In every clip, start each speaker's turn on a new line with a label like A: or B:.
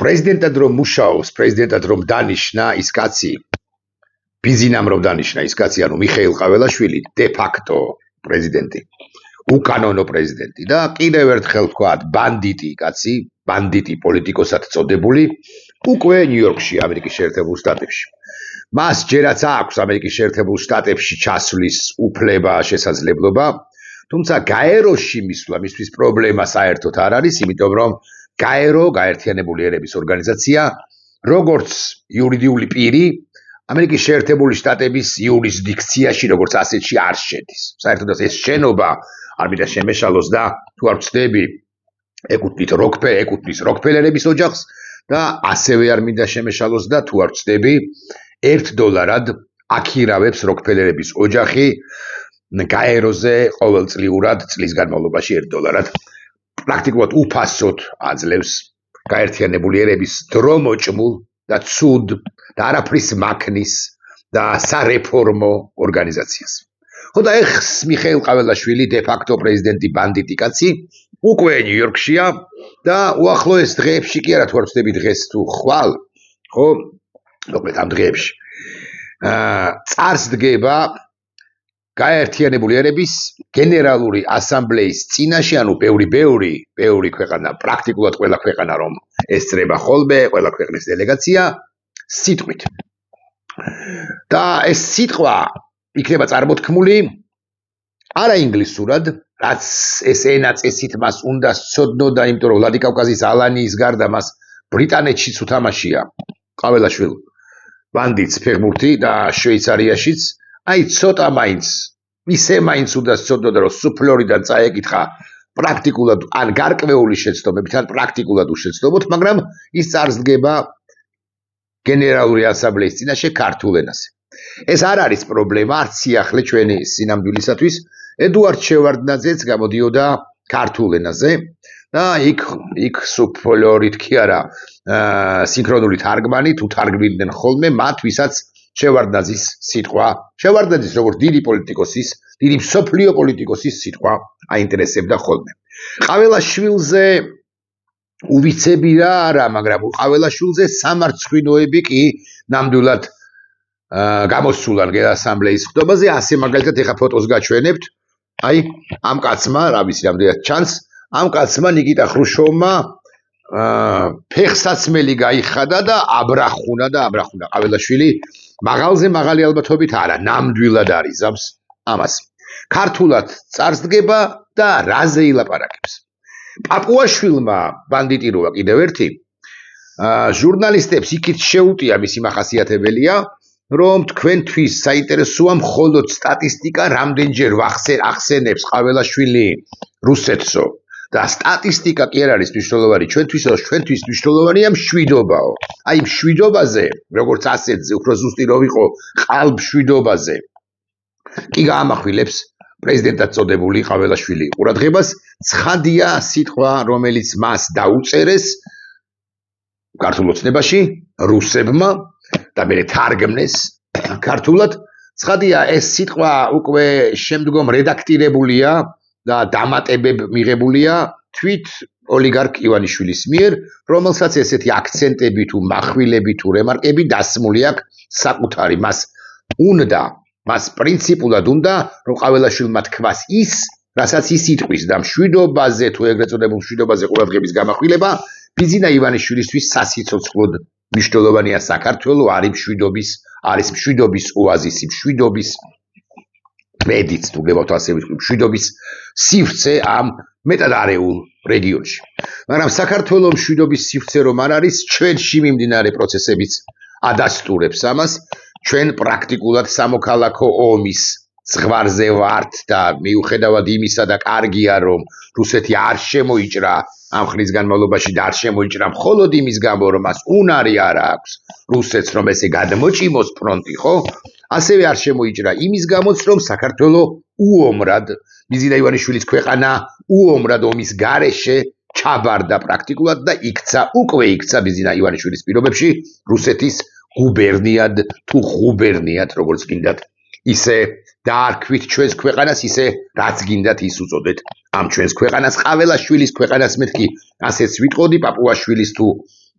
A: პრეზიდენტად რომ მუშაობს, პრეზიდენტად რომ დანიშნა ის კაცი, ბიზინამ რომ დანიშნა ის კაცი, ანუ მიხეილ ყაველაშვილი, de facto პრეზიდენტი, უკანონო პრეზიდენტი და კიდევ ერთხელ ვთქვათ, ბანდიტი კაცი, ბანდიტი პოლიტიკოსად წოდებული, უკვე ნიუ-იორკში, ამერიკის შეერთებულ შტატებში. მას ჯერაც აქვს ამერიკის შეერთებულ შტატებში ჩასვლის უფლება, შესაძლებლობა, თუმცა გაეროში მისვლა მისთვის პრობლემა საერთოდ არ არის, იმიტომ რომ გაერო, გაერთიანებული ერების ორგანიზაცია, როგორც იურიდიული პირი, ამერიკის შეერთებული შტატების იურისდიქციაში, როგორც ასეთში არ შედის. საერთოდ ეს შენობა არ მინდა შემეშალოს და თუ არ ვცდები, ეკუთვნის როკფელერების ოჯახს და ასევე არ მინდა შემეშალოს და თუ არ ვცდები, $1 აქირავებს როკფელერების ოჯახი გაეროზე ყოველწლიურად წლის განმავლობაში $1. პრაქტიკულად უფასოდ აძლევს გაერთიანებული ერების დრომოჭმულ და ცუდ და არაფრის მაქნის და სარეფორმო ორგანიზაციას. ხო და ეხს მიხეილ ყაველაშვილი de facto პრეზიდენტი ბანდიტი კაცი უკვე ნიუ-იორკშია და უახლოეს დღეებში კი არა თუ არ ვცდები დღეს თუ ხვალ, ხო, მოკლედ ამ დღეებში წარს დგება გაერთიანებული ერების გენერალური ასამბლეის წინაშე, ანუ ბევრი ქვეყანა, პრაქტიკულად ყველა ქვეყანა რომ ესწრება ხოლმე, ყველა ქვეყნის დელეგაცია სიტყვით. და ეს სიტყვა იქნება წარმოთქმული არა ინგლისურად, რაც ეს ენა წესით მას უნდა სცოდნოდა, იმიტომ რომ ვლადიკავკაზის ალანიის გარდა მას ბრიტანეთშიც უთამაშია ყაველაშვილი, ბანდიტს ფეხბურთი და შვეიცარიაშიც, აი ცოტა მაინც, ისე მაინც უნდა სცოდნოდა, რომ სუფლორიდან წაეკითხა პრაქტიკულად ან გარკვეული შეცდომებით, ან პრაქტიკულად უშეცდომოთ, მაგრამ ის წარს დგება გენერალური ასამბლეის წინაშე ქართულ ენაზე. ეს არ არის პრობლემა, არც სიახლე ჩვენი სინამდვილისათვის. ედუარდ შევარდნაძეც გამოდიოდა ქართულ ენაზე და იქ სუფლორით კი არა, სინქრონული თარგმანი თუ თარგმნიდნენ ხოლმე მათ, ვისაც შევარდნაძის სიტყვა, შევარდნაძის როგორც დიდი პოლიტიკოსის, დიდი მსოფლიო პოლიტიკოსის სიტყვა აინტერესებდა ხოლმე. ყაველაშვილზე უბიცები რა არა, მაგრამ ყაველაშვილზე სამარცხვინოები კი ნამდვილად გამოსულან გენასამბლეის ხდომაზე, ასე მაგალითად ეხა ფოტოს გაჩვენებთ, აი ამ კაცმა, რა ვიცი რამდენად ჩანს, ამ კაცმა ნიკიტა ხრუშოვმა ფეხსაცმელი გაიხადა და აბრახუნა ყაველაშვილი მაღალზე მაღალი ალბათობით არა, ნამდვილად არიზამს ამას. ქართულად წარს დგება და რაზე ილაპარაკებს. პაპუაშვილმა ბანდიტი როა კიდევ ერთი ჟურნალისტებს იქით შეუტია მისი მახასიათებელია, რომ თქვენთვის საინტერესოა მხოლოდ სტატისტიკა, რამდენჯერ ახსენებს ყაველაშვილი რუსეთსო და სტატისტიკა კი არ არის მნიშვნელოვანი ჩვენთვის მნიშვნელოვანია მშვიდობაო. აი მშვიდობაზე, როგორც ასეთზე, უფრო ზუსტი რომ ვიყო, ყალბშვიდობაზე კი გაამახვილებს პრეზიდენტად წოდებული ყაველაშვილი ყურადღებას. ცხადია სიტყვა, რომელიც მას დაუწერეს ქართულ ოცნებაში რუსებმა და მე თარგმნეს ქართულად. ცხადია ეს სიტყვა უკვე შემდგომ რედაქტირებულია და დამატებებ მიღებულია თვით ოლიგარქ ივანიშვილის მიერ, რომელსაც ესეთი აქცენტები თუ מחვილები თუ რემარკები დასმული აქვს საკუთარი მას პრინციპულად უნდა, რომ ყაველაშვილმა თქვას ის, რასაც ის იტყვის და მშვიდობაზე თუ ეგრეთ წოდებულ მშვიდობაზე ყურადღების გამახვილება ბიზინა ივანიშვილისთვის სასიცოცხლოდ მნიშვნელოვანია. საქართველო არის მშვიდობის ოაზისი, მშვიდობის მედიც თუ გებავთ ასე ვიტყვი, მშვიდობის სივრცე ამ მეტად არეულ რეგიონში. მაგრამ საქართველოს მშვიდობის სივრცე რომ არ არის, ჩვენში მიმდინარე პროცესებიც ადასტურებს ამას. ჩვენ პრაქტიკულად სამოქალაქო ომის ზღვარზე ვართ და მიუხედავად იმისა და კარგია რომ რუსეთი არ შემოიჭრა ამ ხნის განმავლობაში და არ შემოიჭრა მხოლოდ იმის გამო რომ მას უნარი არ აქვს რუსეთს რომ ესე გადმოჭიმოს ფრონტი, ხო? ასევე არ შემოიჭრა იმის გამოც რომ საქართველო უომრად ბიზინა ივანიშვილის ქვეყანა უომრად ომის გარეშე ჩაბარდა პრაქტიკულად და უკვე იქცა ბიზინა ივანიშვილის პირობებში რუსეთის გუბერნიად თუ ღუბერნიად როგორც გინდათ ისე დაარქვით ჩვენს ქვეყანას, ისე რაც გინდათ ის უწოდეთ ამ ჩვენს ქვეყანას. ყაველაშვილის ქვეყანას მეთქი ასეც ვიტყოდი, პაპუაშვილის თუ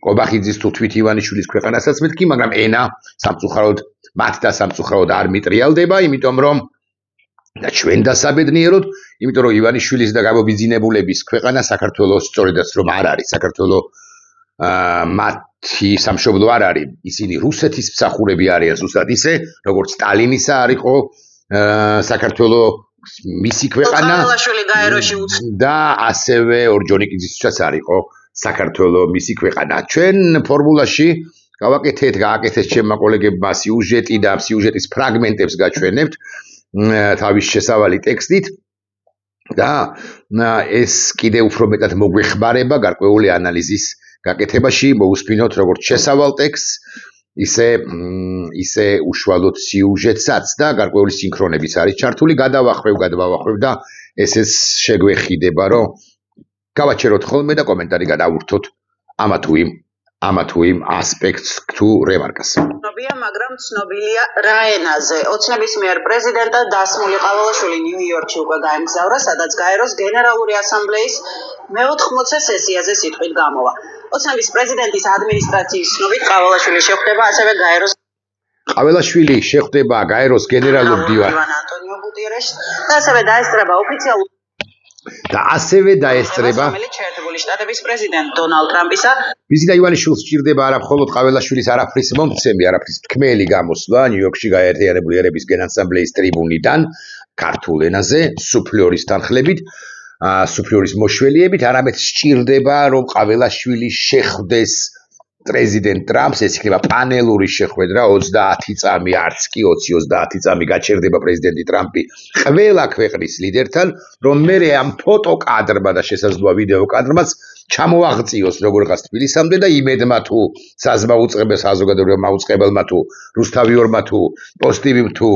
A: ყობახიძის თუ თვით ივანიშვილის ქვეყანასაც მეთქი, მაგრამ ენა სამწუხაროდ მათ და სამწუხაროდ არ მიტრიალდება, იმიტომ რომ და ჩვენ დასაბედნიეროდ, იმიტომ რომ ივანიშვილის და გამობიძინებულების ქვეყანა საქართველოს სწორედაც რომ არ არის, საქართველოს მათი სამშობლო არ არის, ისინი რუსეთის მსახურები არიან ზუსტად ისე, როგორც სტალინისა არ იყო საქართველოს მისი ქვეყანა და ასევე ორჯონიკიძისთვისაც არ იყო საქართველოს მისი ქვეყანა. ჩვენ ფორმულაში გააკეთეთ ჩემმა კოლეგებმა სიუჟეტი და სიუჟეტის ფრაგმენტებს გაჩვენებთ თავის შესავალი ტექსტით და ეს კიდევ უფრო მეტად მოგვეხმარება გარკვეული ანალიზის გაკეთებაში, მოусმინოთ როგორც შესავალ ტექსტს, ისე უშუალოდ სიუჟეტსაც და გარკვეული სინქრონებიც არის ჩართული, გადავახვევ და ესეც შეგვეხიდება, რომ გავაჩეროთ ხოლმე და კომენტარი გადავურთოთ ამა თუ იმ ასპექტს თუ რემარკას.
B: ცნობილია, მაგრამ ცნობილია რა ენაზე. ოცნების მიერ პრეზიდენტად დასმული ყავალაშვილი ნიუ-იორკში უკვე გაემგზავრა, სადაც გაეროს გენერალური ასამბლეის მე-80 სესიაზე სიტყვით გამოვა. ოცნების პრეზიდენტის ადმინისტრაციის ცნობით ყავალაშვილი შეხვდება ასევე
A: ყავალაშვილი შეხვდება გაეროს გენერალურ დივანს
B: ანტონიო გუტიერეშს და ასევე დაესწრება ოფიციალურ
A: და ასევე დაესწრება
B: შეერთებული შტატების პრეზიდენტ დონალდ ტრამპისა.
A: ბიზნეს ივანიშვილს სჭირდება არა მხოლოდ ყავალაშვილის არაფრის მომცემი, არაფრის თქმელი გამოსვლა ნიუ-იორკში გაერთიანებული ერების გენასამბლეის ტრიბუნიდან ქართულ ენაზე სუფლიორის თანხლებით, სუფლიორის მოშველიებით, არამედ სჭირდება რომ ყავალაშვილი შეხვდეს პრეზიდენტ ტრამპს, ეს იქნება პანელური შეხვედრა 30 წამი არც კი 20-30 წამი გაჩერდება პრეზიდენტი ტრამპი ყველა ქვეყნის ლიდერთან, რომ მერე ამ ფოტოკადრმა და შესაძლოა ვიდეო კადრმაც ჩამოაღწიოს როგორღაც თბილისამდე და იმედმა თუ საზოგადოებრივ მაუწყებელმა თუ რუსთავიორმა თუ პოსტივიმ თუ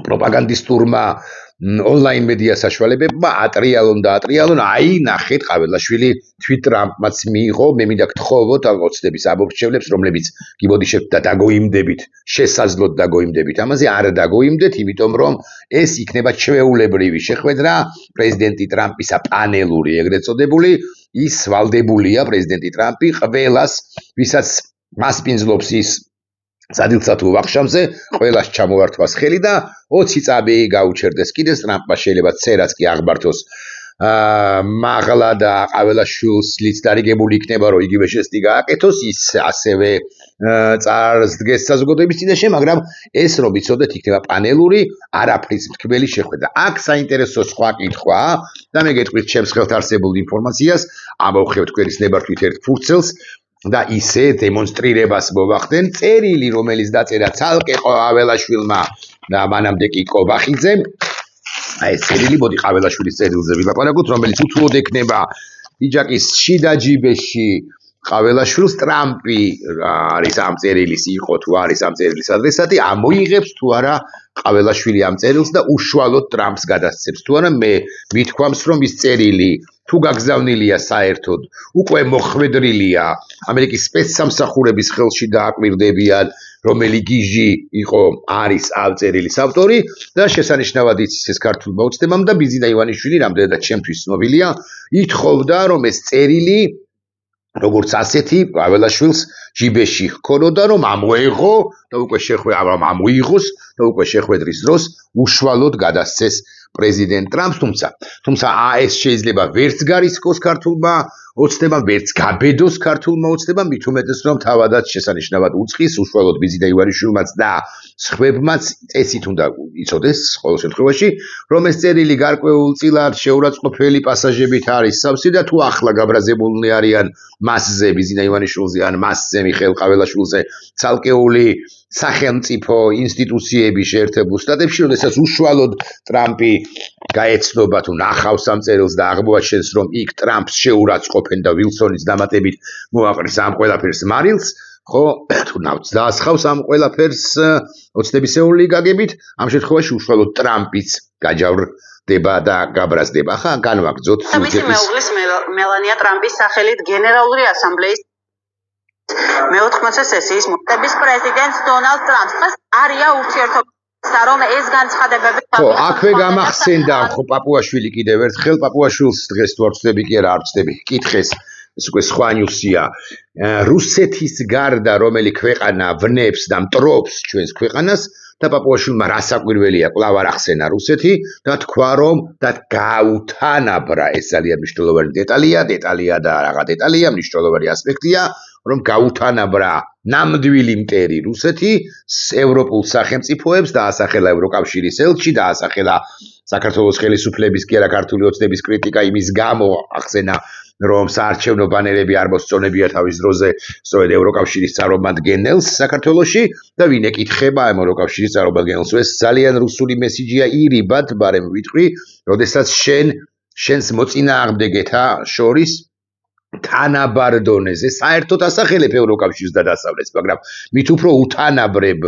A: პროპაგანდისტურმა ონლაინ მედია საშუალებებმა ატრიალონ, აი ნახეთ ყავალაშვილი თვით ტრამპმაც მიიღო, მე მინდა გთხოვოთ ოცნების ამორჩევლებს, რომლებიც გიბოდიშებთ და დაგოიმდებით, შესაძლოთ დაგოიმდებით, ამაზე არ დაგოიმდეთ, იმიტომ რომ ეს იქნება ჩვეულებრივი შეხვედრა, პრეზიდენტი ტრამპისა პანელური ეგრეთ წოდებული, ის ვალდებულია პრეზიდენტი ტრამპი ყველას, ვისაც მასპინძლობს ის სადილსა თუ ვახშამზე, ყველას ჩამოვართვას ხელი და 20 წამი გაუჩერდეს კიდეს, ტრამპმა შეიძლება წერაც კი აღბართოს მაღლა და ყავალაშვილს დარიგებული იქნება, რომ იგივე ჟესტი გააკეთოს, ის ასევე წარს დგეს საზოგადოების წინაშე, მაგრამ ეს რომ იცოდეთ იქნება პანელური, არაფრის მთქმელი შეხვედრა. აქ საინტერესო სხვა კითხვაა და მე გეტყვით ჩემს ხელთ არსებულ ინფორმაციას, ამოვხევ თქვენის ნებართვით ერთ ფურცელს და ისე დემონსტრირებას მოვახდენ წერილი, რომელიც დაწერა ცალკე ყავალაშვილმა და მანამდე კი ყობახიძემ. აი ეს წერილი, მოდი ყავალაშვილის წერილზე ვილაპარაკოთ, რომელიც უთუოდ ექნება ბიჯაკის შიდა ჯიბეში ყავალაშვილს. ტრამპი არის ამ წერილის იყო თუ არის ამ წერილის ადრესატი, ამოიღებს თუ არა ყავალაშვილი ამ წერილს და უშუალოდ ტრამპს გადასცემს. თუ არა მე მithქვამს, რომ ის წერილი თუ გაგზავნილია საერთოდ, უკვე მოხვედრილია ამერიკის სპეცსამსახურების ხელში დააკვირდებიან, რომელი გიჟი არის ამ წერილის ავტორი და შესანიშნავად იცის ეს ქართულმა ოცნებამ და ბიზნა ივანიშვილი, რამდენადაც ჩემთვის ცნობილია, ითხოვდა, რომ ეს წერილი როგორც ასეთი ყავალაშვილს ჯიბეში ჰქონოდა, რომ ამოეღო და უკვე ამოიღოს და უკვე შეხვედრის დროს უშუალოდ გადასცეს პრეზიდენტ ტრამპს, თუმცა ეს შეიძლება ვერც გარისკოს ქართულმა ოცნებამ, ვერც გაბედოს ქართულმა ოცნებამ, მით უმეტეს რომ თავადაც შესანიშნავად უწყის უშუალოდ ბიზნა ივანიშვილმაც და სხვებმაც წესით უნდა იცოდეს ყოველ შემთხვევაში, რომ ეს წერილი გარკვეულწილად შეურაცხყოფელი პასაჟებით არის სავსე და თუ ახლა გაბრაზებულნი არიან მასზე, ბიზნა ივანიშვილზე ან მასზე მიხეილ ყავალაშვილზე ცალკეული სახელმწიფო ინსტიტუციები შეერთებულ შტატებში, როდესაც უშუალოდ ტრამპი გაეცნობა თუ ნახავს ამ წერილს და აღმოაჩენს, რომ იქ ტრამპს შეურაცხყოფენ და ვილსონის დამატებით მოაყრის ამ ყველაფერს მარილს, ხო, თუ ნავთს დაასხავს ამ ყველაფერს ოცნებისეული გაგებით, ამ შემთხვევაში უშუალოდ ტრამპიც გაჯავრდება და გაბრაზდება. ხა განვაგრძოთ
B: მისი მეუღლის მელანია ტრამპის სახელით გენერალური ასამბლეის მე-80 სესიის მოწვევის პრეზიდენტს დონალდ ტრამპს დღეს არია ურთიერთობა, რომ ეს განცხადებები
A: ხო, აქვე გამახსენდა ხო პაპუაშვილი კიდევ ერთხელ, პაპუაშვილს დღეს თუ არ ვწდები კი არა არ ვწდები, კითხეს ეს უკვე სხვა ნიუსია. რუსეთის გარდა რომელი ქვეყანა ვნებს და მტრობს ჩვენს ქვეყანას და პაპუაშვილმა რა საკვირველია კვლავ არ ახსენა რუსეთი და თქვა რომ და გაუთანაბრა ეს ძალიან მნიშვნელოვანი დეტალია და რაღა დეტალია მნიშვნელოვანი ასპექტია რომ გაუთანაბრა ნამდვილი მტერი რუსეთი ევროპულ სახელმწიფოებს დაასახელა ევროკავშირის ელჩი დაასახელა საქართველოს ხელისუფლების კი არა ქართული ოცნების კრიტიკა იმის გამო ახსენა რომ საარჩევნო ბანერები არ მოსწონებია თავის დროზე სწორედ ევროკავშირის წარმომადგენელს საქართველოში და ვინ ეკითხება ამ ევროკავშირის წარმომადგენელს ეს ძალიან რუსული მესიჯია ირიბად ბარემ ვიტყვი როდესაც შენს მოწინააღმდეგეთა შორის თანაბარ დონეზე საერთოდ ასახელებ ევროკავშირს და დასავლეთს მაგრამ მით უფრო უთანაბრებ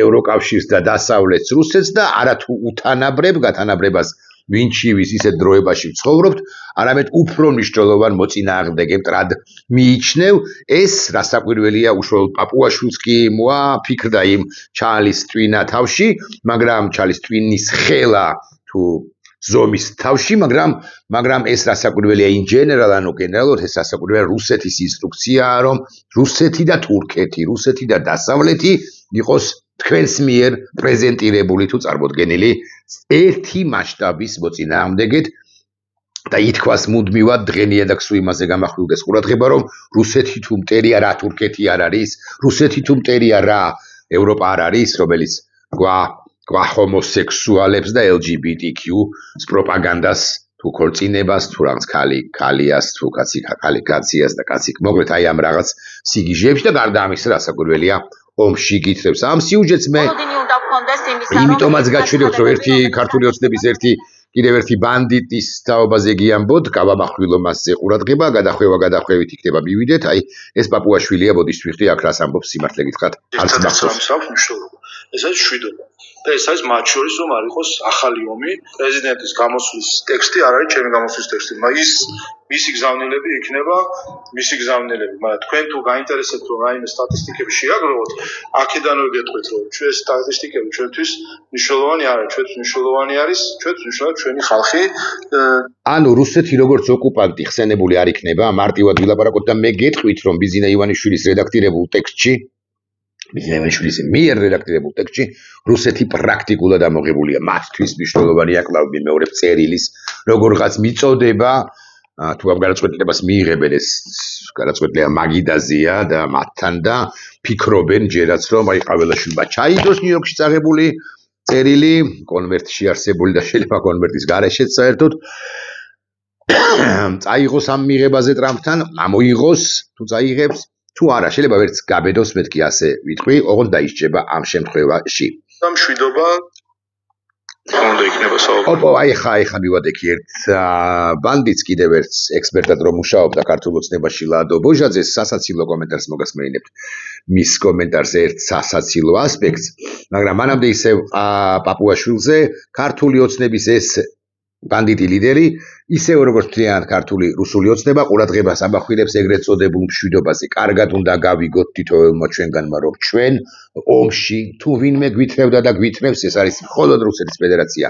A: ევროკავშირს და დასავლეთს რუსეთს და არათუ უთანაბრებ გათანაბრებას ვინჩივის ისეთ დროებაში ვცხოვრობთ, არამედ უფრო მნიშვნელოვან მოწინააღმდეგე მტრად მიიჩნევ ეს რასაკვირველია უშუალოდ პაპუაშვილს კი მოაფიქრდა იმ ჩალის ტვინა თავში, მაგრამ ჩალის ტვინის ხელა თუ ზომის თავში, მაგრამ ეს რასაკვირველია in general ანუ გენერალურად ეს რასაკვირველია რუსეთის ინსტრუქციაა, რომ რუსეთი და თურქეთი, რუსეთი და დასავლეთი იყოს თქვენს მიერ პრეზენტირებული თუ წარმოდგენილი ერთი მასშტაბის მოწინააღმდეგეთ და ითქვას მუდმივად დღენია და ქსუ იმაზე გამახვილდეს ყურადღება რომ რუსეთი თუ მტერია რა თურქეთი არ არის რუსეთი თუ მტერია რა ევროპა არ არის რომელიც გვა ჰომოსექსუალებს და LGBTQ-ს პროპაგანდას თუ ქორწინებას თუ რაღაც ქალიას თუ კაციას და კაცი მოკლედ აი ამ რაღაც სიგიჟეებში და გარდა ამისა რასაკვირველია ომში გითხრებს ამ სიუჟეტს მე იმიტომაც გაჩვენებთ რომ ერთი ქართული ოცნების კიდევ ერთი ბანდიტის თაობაზე გიამბოთ გავამახვილო მასზე ყურადღება გადახვევით იქნება მივიდეთ აი ეს პაპუაშვილია ბოდიშ ვიხდი აქ რას ამბობს სიმართლე გითხრათ არც მახსოვს
C: ეს არის შვიდობა და ეს არის მათ შორის რომ არ იყოს ახალი ომი პრეზიდენტის გამოსვლის ტექსტი არ არის ჩემი გამოსვლის ტექსტი ის მისი გზავნილები იქნება მისი გზავნილები მაგრამ თქვენ თუ გაინტერესებთ რომ რაიმე სტატისტიკები შეაგროვოთ აქედანვე გეტყვით რომ ჩვენ სტატისტიკები ჩვენთვის მნიშვნელოვანი არ არის ჩვენთვის მნიშვნელოვანი არის ჩვენი ხალხი
A: ანუ რუსეთი როგორც ოკუპანტი ხსენებული არ იქნება მარტივად ვილაპარაკოთ და მე გეტყვით რომ ბიზინა ივანიშვილის რედაქტირებულ ტექსტში ბიზნესის მიერ რედაქტირებულ ტექსტში რუსეთი პრაქტიკულად ამოღებულია მათთვის მნიშვნელოვანია კლავდი მეორე წერილის როგორღაც მიწოდება თუ ამ გადაწყვეტილებას მიიღებენ ეს გადაწყვეტილება მაგიდაზია და მათთან და ფიქრობენ ჯერაც რომ აი ყაველაშვილმა ჩაიდოს ნიუ-იორკში წაღებული წერილი კონვერტში არსებული და შეიძლება კონვერტის გარეშეც საერთოდ წაიღოს ამ მიღებაზე ტრამპთან ამოიღოს თუ წაიღებს თუ არა შეიძლება ვერც გაბედოს მეთქი ასე ვიტყვი ოღონდ დაისჭება ამ შემთხვევაში
C: სამშვიდობა უნდა იქნება საუბარი
A: ოპო აი ხა მივადექი ერთ ბანდიტს კიდევ ერთ ექსპერტად რომ მუშაობდა ქართულ ოცნებაში ლადო ბოჟაძეს სასაცილო კომენტარს მოგასმენინებთ მის კომენტარს ერთ სასაცილო ასპექტს მაგრამ მანამდე ისევ პაპუაშვილზე ქართული ოცნების ეს ბანდიტი ლიდერი ისევ როგორც მთლიანად ქართული რუსული ოცნება ყურადღებას ამახვილებს ეგრეთ წოდებულ მშვიდობაზე. კარგად უნდა გავიგოთ თითოეულმა ჩვენგანმა რომ ჩვენ ომში თუ ვინმე გვითრევდა და გვითრევს ეს არის მხოლოდ რუსეთის ფედერაცია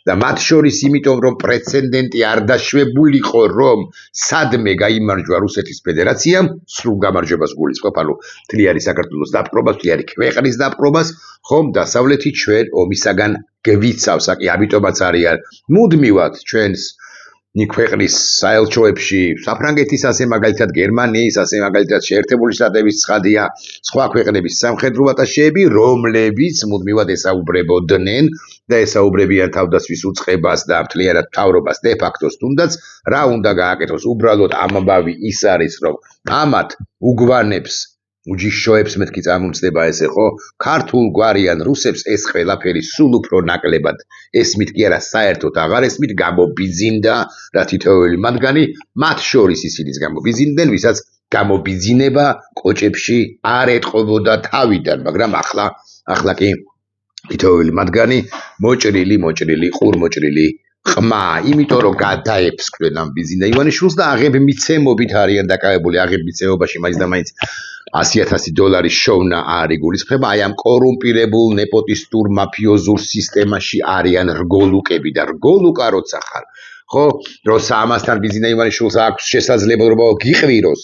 A: და მათ შორის იმიტომ რომ პრეცედენტი არ დაშვებულიყო რომ სადმე გაიმარჯვა რუსეთის ფედერაციამ სრულ გამარჯვებას გულისხმობ ანუ მთლიანი საქართველოს დაპყრობას მთლიანი ქვეყნის დაპყრობას ხომ დასავლეთი ჩვენ ომისაგან გვიცავს აკი ამიტომაც არის მუდმივად ჩვენს ქვეყნის საელჩოებში საფრანგეთის ასე მაგალითად გერმანიის ასე მაგალითად შეერთებული შტატების ცხადია სხვა ქვეყნების სამხედრო ატაშეები რომლებიც მუდმივად ესაუბრებოდნენ და ესაუბრებიან თავდასხმის უწყებას და მთლიანად მთავრობას დე ფაქტოს თუნდაც რა უნდა გააკეთოს უბრალოდ ამბავი ის არის რომ ამათ უგვანებს უჯიშოებს მეთქი წამომწდება ესე ხო ქართულ გვარიან რუსებს ეს ყველაფერი სულ უფრო ნაკლებად ესმით კი არა საერთოდ აღარ ესმით გამობიძინდა რა თითოეული მათგანი მათ შორის ისინიც გამობიძინდნენ ვისაც გამობიძინება კოჭებში არ ეტყობოდა თავიდან მაგრამ ახლა კი თითოეული მათგანი მოჭრილი ყურმოჭრილი ხმა იმიტომ რომ გადაეფსკნენ ამ ბიზინა ივანიშვილს და აღებ მიცემობით არიან დაკავებული აღებ მიცემობაში მაინც და მაინც $100,000 შოვნა არის გულისხმება აი ამ კორუმპირებულ ნეპოტისტურ მაფიოზურ სისტემაში არიან რგოლუკები და რგოლუკა როცა ხარ ხო? როცა ამასთან ბიზინა ივანიშვილს აქვს შესაძლებლობა გიყვიროს,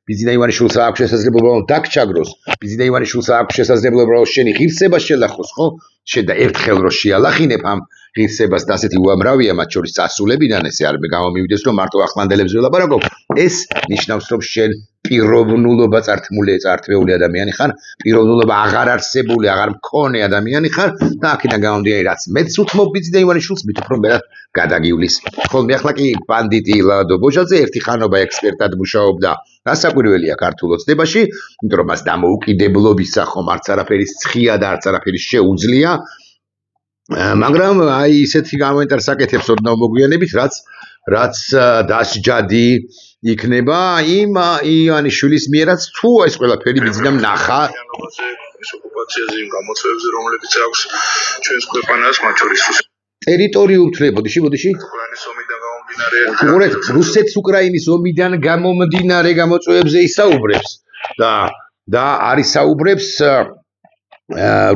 A: ბიზინა ივანიშვილს აქვს შესაძლებლობა დაგჩაგროს, ბიზინა ივანიშვილს აქვს შესაძლებლობა შენი ღირსება შელახოს, ხო? შედა ერთხელ რო შეალახინებ ამ ღირსებას და ასეთი უამრავია მათ შორის წასულებიდან ესე არ გამომივიდეს რომ მარტო ახლანდელებს ველაპარაკობ, ეს ნიშნავს რომ შენ პიროვნულობა წართმეული ადამიანი ხარ, პიროვნულობა აღარ არსებული, აღარ მქონე ადამიანი ხარ და აქედან გამომდინარე რაც მეც უთმობ ბიზინა ივანიშვილს, მით უფრო მეტად გადაგივლის. ხოლმე ახლა კი ბანდიტი ლადო ბოჟაძე ერთი ხანობა ექსპერტად მუშაობდა გასაკვირველია ქართულ ოცნებაში, იმიტომ რომ მას დამოუკიდებლობისა ხომ არც არაფერი ცხია და არც არაფერი შეუძლია, მაგრამ აი ისეთი გამომენტარს აკეთებს ოდნავ მოგვიანებით, რაც დასჯადი იქნება იმ ივანიშვილის მიერაც თუ ეს ყველაფერი ბიზნამ ნახა
C: ის ოკუპაციაზე იმ გამოწვევებზე, რომლებიც აქვს ჩვენს ქვეყანას, მათ შორის
A: ტერიტორიულ ბოდიში
C: უკრაინის ომიდან გამომდინარე
A: უყურეთ, რუსეთს უკრაინის ომიდან გამომდინარე გამოწვევებზე ისაუბრებს და არის საუბრებს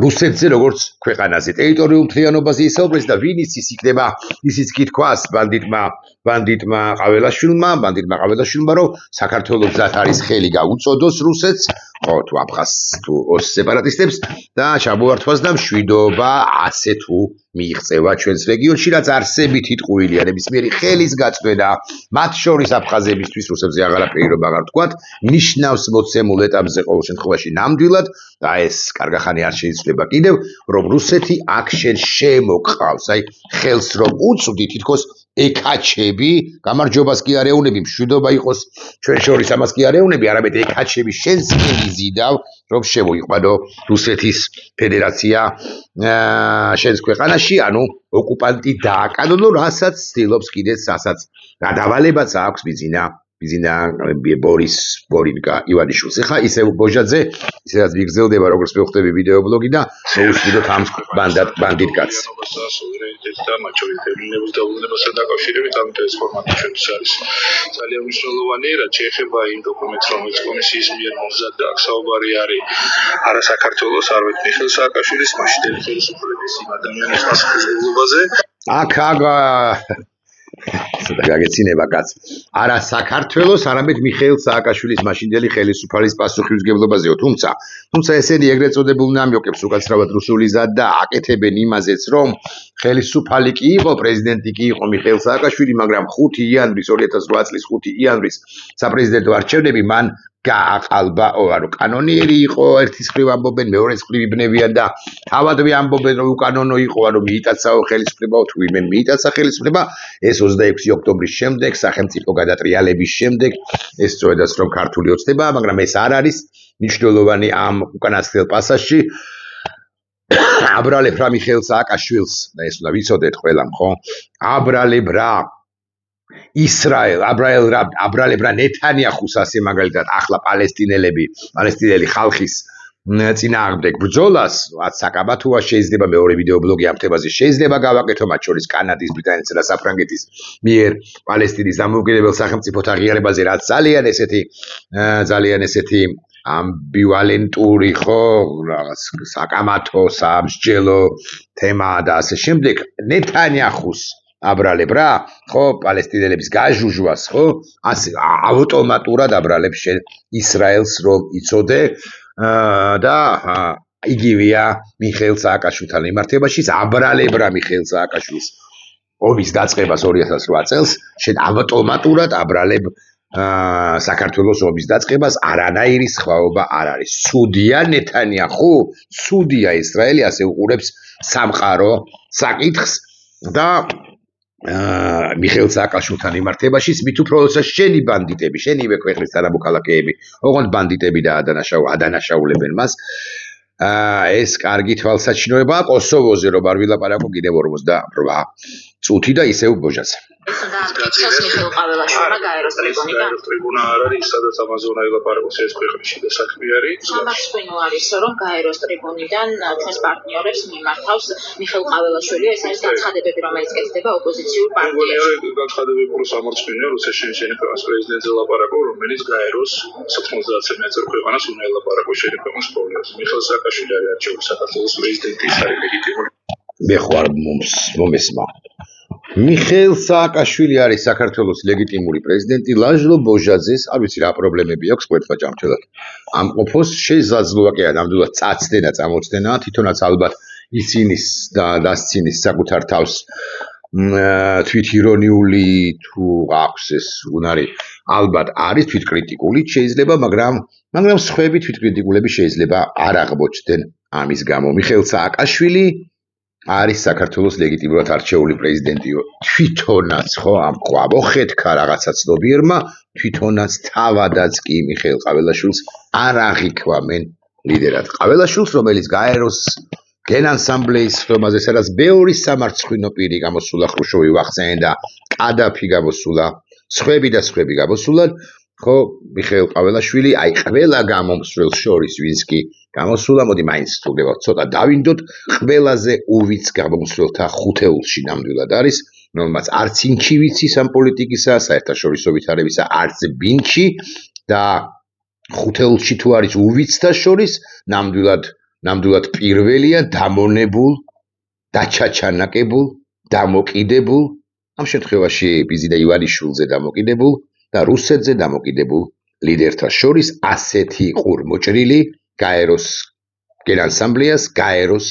A: რუსეთზე როგორც ქვეყანაზე ტერიტორიულ მთლიანობაზე ისაუბრებს და ვინ იცის იქნება ისიც კი თქვას ბანდიტმა ყაველაშვილმა რომ საქართველოს გზად არის ხელი გაუწოდოს რუსეთს ხო თუ აფხაზს თუ სეპარატისტებს და ჩამოართვას და მშვიდობა ასე თუ მიიღწევა ჩვენს რეგიონში რაც არსებით იტყუილია ნებისმიერი ხელის გაწმენდა მათ შორის აფხაზებისთვის რუსებზე აღარაფერი რომ აღარ თქვათ ნიშნავს მოცემულ ეტაპზე ყოველ შემთხვევაში ნამდვილად და ეს კარგახანი არ შეიძლება კიდევ რომ რუსეთი აქ შენ შემოყავს აი ხელს რომ უწვდი თითქოს ეკაჩები გამარჯვებას კი არ ეუნები მშვიდობა იყოს ჩვენ შორის ამას კი არ ეუნები არამედ ეკაჩები შენს კი იზიდავ რომ შემოიყვანო რუსეთის ფედერაცია შენს ქვეყანაში ანუ ოკუპანტი დააკანონო რასაც ცდილობს კიდეც რასაც გადავალებაც აქვს ბიზინა ბორიკა ივანიშვილს ეხლა ისევ ბოჟაძე ისაც ვიგრძელდება როგორც მივხვდები ვიდეო ბლოგი და მოусვიდოთ ამ ბანდიტ კაცს
C: და მათ შორის დევნილების დაუბრუნებასთან დაკავშირებით ამიტომ ეს ფორმატი ჩვენთვის არის ძალიან მნიშვნელოვანი რაც შეეხება იმ დოკუმენტს რომელიც კომისიის მიერ მომზადდა აქ საუბარი არის არა საქართველოს არამედ მიხეილ სააკაშვილის მაშინდელი ხელისუფლების იმ ადამიანის პასუხისმგებლობაზე
A: აქ გაგეცინება კაც არა საქართველოს არამედ მიხეილ სააკაშვილის მაშინდელი ხელისუფლის პასუხისმგებლობაზეო თუმცა ესენი ეგრეთ წოდებულ ნამიოკებს უკაცრავად რუსული ზად და აკეთებენ იმაზეც რომ ხელისუფალი კი იყო პრეზიდენტი კი იყო მიხეილ სააკაშვილი მაგრამ 5 იანვრის 2008 წლის 5 იანვრის საპრეზიდენტო არჩევნები მან გააყალბა ანუ კანონიერი იყო ერთის მხრივ ამბობენ მეორეს მხრივ იბნევიან და თავადვე ამბობენ რომ უკანონო იყო ანუ მიიტაცაო ხელისუფლება თუ ვინმე მიიტაცა ხელისუფლება ეს 26 ოქტომბრის შემდეგ სახელმწიფო გადატრიალების შემდეგ ეს სწორედაც რომ ქართული ოცნებაა მაგრამ ეს არ არის მნიშვნელოვანი ამ უკანასკნელ პასაჟში აბრალებ რა მიხეილ სააკაშვილს და ეს უნდა ვიცოდეთ ყველამ ხო აბრალებ რა აბრალებ რა ნეთანიახუს ასე მაგალითად ახლა პალესტინელი ხალხის წინააღმდეგ ბრძოლას რაც საკაბათოა შეიძლება მეორე ვიდეო ბლოგი ამ თემაზე შეიძლება გავაკეთო მათ შორის კანადის ბრიტანეთისა და საფრანგეთის მიერ პალესტინის დამოუკიდებელ სახელმწიფოთა აღიარებაზე რაც ძალიან ესეთი ამბივალენტური ხო რაღაც საკამათო სამსჯელო თემა და ასე შემდეგ ნეთანიახუს აბრალებ რა ხო პალესტინელების გაჟუჟვას ხო ასე ავტომატურად აბრალებ შენ ისრაელს რომ იცოდე და იგივეა მიხეილ სააკაშვილთან მიმართებაშიც აბრალებ რა მიხეილ სააკაშვილის ომის დაწყებას 2008 წელს შენ ავტომატურად აბრალებ საქართველოს ომის დაწყებას არანაირი სხვაობა არ არის ცუდია ნეთანიახუ ცუდია ისრაელი ასე უყურებს სამყარო საკითხს და მიხეილ სააკაშვილთან მიმართებაშიც მით უფრო როცა შენი ბანდიტები შენივე ქვეყნის თანამოქალაქეები ოღონდ ბანდიტები და ადანაშაულებენ მას ეს კარგი თვალსაჩინოებაა კოსოვოზე რომ არ ვილაპარაკო კიდევ 48 წუთი და ისევ ბოჟაძე
B: გაცილეს მიხეილ ყაველაშვილმა გაეროს ტრიბუნიდან
C: ტრიბუნა არ არის სადაც ამაზე უნდა ილაპარაკოს ეს ქვეყნში და საქმე არის
B: ამას თქვენო არის რომ გაეროს ტრიბუნიდან ჩვენს პარტნიორებს მიმართავს მიხეილ ყაველაშვილი ეს არის განცხადებები რომელიც კეთდება ოპოზიციურ პარტიებში
C: განცხადებები უფრო სამართლიანია როცა შენი ქვეყნის პრეზიდენტზე ლაპარაკო რომელიც გაეროს 90 მეტր ქვეყანას უნდა ილაპარაკოს შენი ქვეყნის პრობლემებზე მიხეილ სააკაშვილი არის არჩეული საქართველოს პრეზიდენტი ის არის ლეგიტიმური
A: მე ხوار მომესმა მიხეილ სააკაშვილი არის საქართველოს ლეგიტიმური პრეზიდენტი. ლაჟლო ბოჟაძეს, არ ვიცი რა პრობლემები აქვს ყველგან ჯამთელად. ამ ყოფოს შესაძლოა კი არა, ნამდვილად წაცდენა წამოწდენაა, თვითონაც ალბათ ისინის და დასცინის საკუთარ თავს თვითირონიული თუ აქვს ეს უნარი, ალბათ არის თვითკრიტიკული შეიძლება, მაგრამ სხვები თვითკრიტიკულები შეიძლება არ აღმოჩნდნენ ამის გამო. მიხეილ სააკაშვილი არის საქართველოს ლეგიტიმურად არჩეული პრეზიდენტიო. თვითონაც ხო ამ ყვავოხეთქა რაღაცა ცნობიერმა, თვითონაც თავადაც კი მიხეილ ყაველაშვილს არ აღიქვამენ ლიდერად. ყაველაშვილს, რომელიც გაეროს გენასამბლეის ხდომაზე, სადაც ბევრი სამარცხვინო პირი გამოსულა, ხრუშოვი ვახსენე და კადაფი გამოსულა, სხვები გამოსულან, ხო, მიხეილ ყაველაშვილი, აი ყველა გამომსვლელს შორის ვინც კი გამოსულა, მოდი მაინც თუგებავთ ცოტა დავინდოთ, ყველაზე უვიც გამომსვლელთა ხუთეულში ნამდვილად არის, რომელმაც არც ინჩი ვიცის ამ პოლიტიკისა, საერთაშორისო ვითარებისა, არც ბინჩი და ხუთეულში თუ არის უვიცთა შორის, ნამდვილად პირველია დამონებულ, დაჩაჩანაკებულ, დამოკიდებულ, ამ შემთხვევაში ბიზიდა ივანიშვილზე დამოკიდებულ და რუსეთზე დამოკიდებულ ლიდერთა შორის ასეთი ყურმოჭრილი გაეროს გენასამბლეას, გაეროს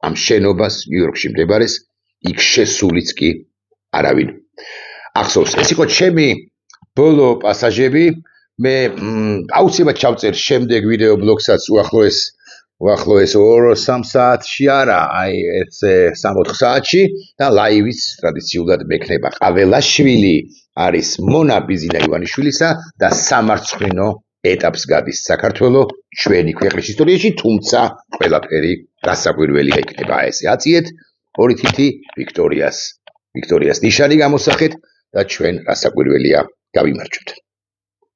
A: ამ შენობას ნიუ-იორკში მდებარეს, იქ შესულიც კი არავინ ახსოვს. ეს იყო ჩემი ბოლო პასაჟები. მე აუცილებლად ჩავწერ შემდეგ ვიდეო ბლოგსაც უახლოეს 2-3 საათში არა, აი 3-4 საათში და ლაივიც ტრადიციულად მექნება. ყაველაშვილი არის მონა ბიზინა ივანიშვილისა და სამარცხვინო ეტაპს გადის საქართველოს ჩვენი ქვეყნის ისტორიაში, თუმცა ყველაფერი გასაკვირველია იქნება. ესე აწიეთ ორი თითი ვიქტორიას ნიშანი გამოსახეთ და ჩვენ გასაკვირველია გავიმარჯვებთ.